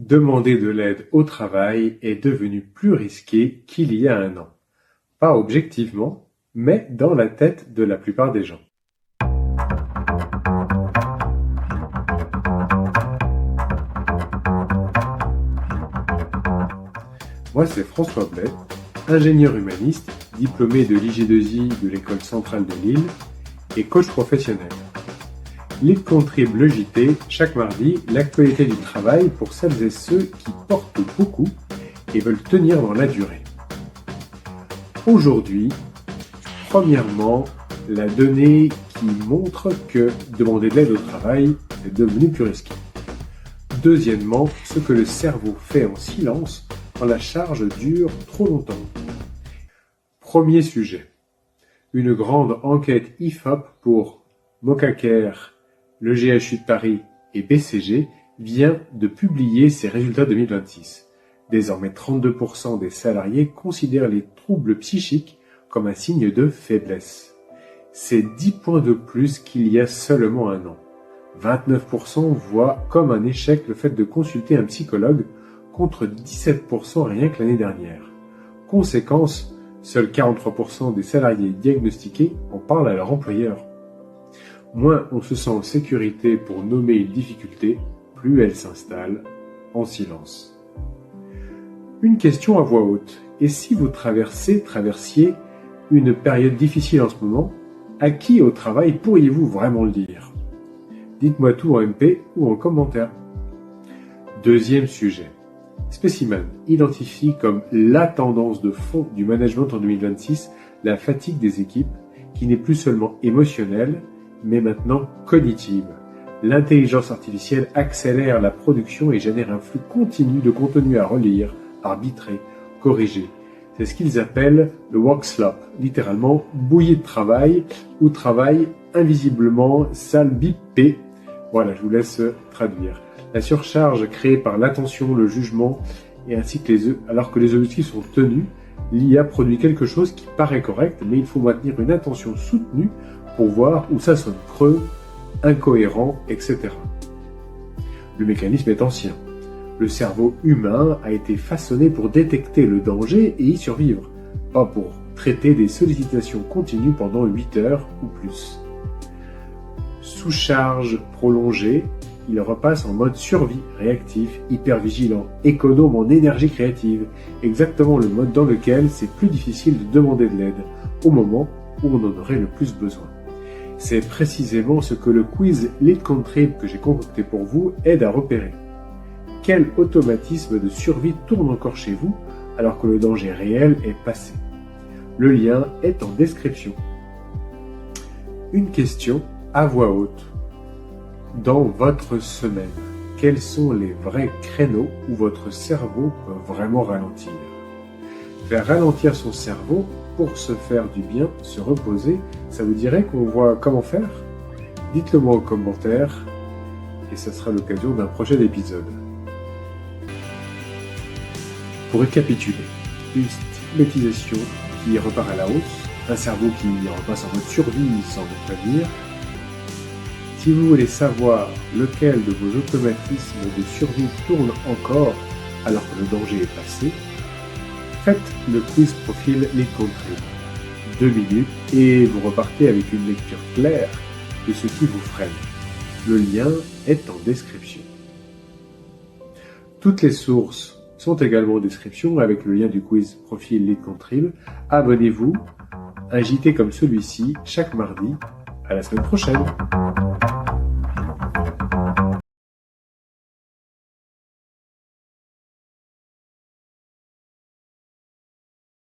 Demander de l'aide au travail est devenu plus risqué qu'il y a un an. Pas objectivement, mais dans la tête de la plupart des gens. Moi, c'est François Blais, ingénieur humaniste, diplômé de l'IG2I de l'École centrale de Lille et coach professionnel. Lead Contrib le JT, chaque mardi, l'actualité du travail pour celles et ceux qui portent beaucoup et veulent tenir dans la durée. Aujourd'hui, premièrement, la donnée qui montre que demander de l'aide au travail est devenu plus risqué. Deuxièmement, ce que le cerveau fait en silence quand la charge dure trop longtemps. Premier sujet. Une grande enquête IFOP pour Mocacare, le GHU de Paris et BCG vient de publier ses résultats 2026. Désormais, 32% des salariés considèrent les troubles psychiques comme un signe de faiblesse. C'est 10 points de plus qu'il y a seulement un an. 29% voient comme un échec le fait de consulter un psychologue contre 17% rien que l'année dernière. Conséquence, seuls 43% des salariés diagnostiqués en parlent à leur employeur. Moins on se sent en sécurité pour nommer une difficulté, plus elle s'installe en silence. Une question à voix haute. Et si vous traversiez une période difficile en ce moment, à qui au travail pourriez-vous vraiment le dire ? Dites-moi tout en MP ou en commentaire. Deuxième sujet. Specimen identifie comme la tendance de fond du management en 2026 la fatigue des équipes qui n'est plus seulement émotionnelle, mais maintenant cognitive. L'intelligence artificielle accélère la production et génère un flux continu de contenu à relire, arbitrer, corriger. C'est ce qu'ils appellent le work slop, littéralement bouillie de travail ou travail invisiblement salbipé. Voilà, je vous laisse traduire. La surcharge créée par l'attention, le jugement, et ainsi que alors que les objectifs sont tenus, l'IA produit quelque chose qui paraît correct, mais il faut maintenir une attention soutenue pour voir où ça sonne creux, incohérent, etc. Le mécanisme est ancien. Le cerveau humain a été façonné pour détecter le danger et y survivre, pas pour traiter des sollicitations continues pendant 8 heures ou plus. Sous charge prolongée, il repasse en mode survie, réactif, hyper vigilant, économe en énergie créative, exactement le mode dans lequel c'est plus difficile de demander de l'aide, au moment où on en aurait le plus besoin. C'est précisément ce que le quiz Lead Contrib que j'ai concocté pour vous aide à repérer. Quel automatisme de survie tourne encore chez vous alors que le danger réel est passé ? Le lien est en description. Une question à voix haute. Dans votre semaine, quels sont les vrais créneaux où votre cerveau peut vraiment ralentir ? Faire ralentir son cerveau pour se faire du bien, se reposer, ça vous dirait qu'on voit comment faire ? Dites-le moi en commentaire et ça sera l'occasion d'un prochain épisode. Pour récapituler, une stigmatisation qui repart à la hausse, un cerveau qui repasse en mode survie sans vous prévenir. Si vous voulez savoir lequel de vos automatismes de survie tourne encore alors que le danger est passé, faites le quiz profil Lead Contrib. 2 minutes et vous repartez avec une lecture claire de ce qui vous freine. Le lien est en description. Toutes les sources sont également en description avec le lien du quiz profil Lead Contrib. Abonnez-vous, un JT comme celui-ci chaque mardi. À la semaine prochaine.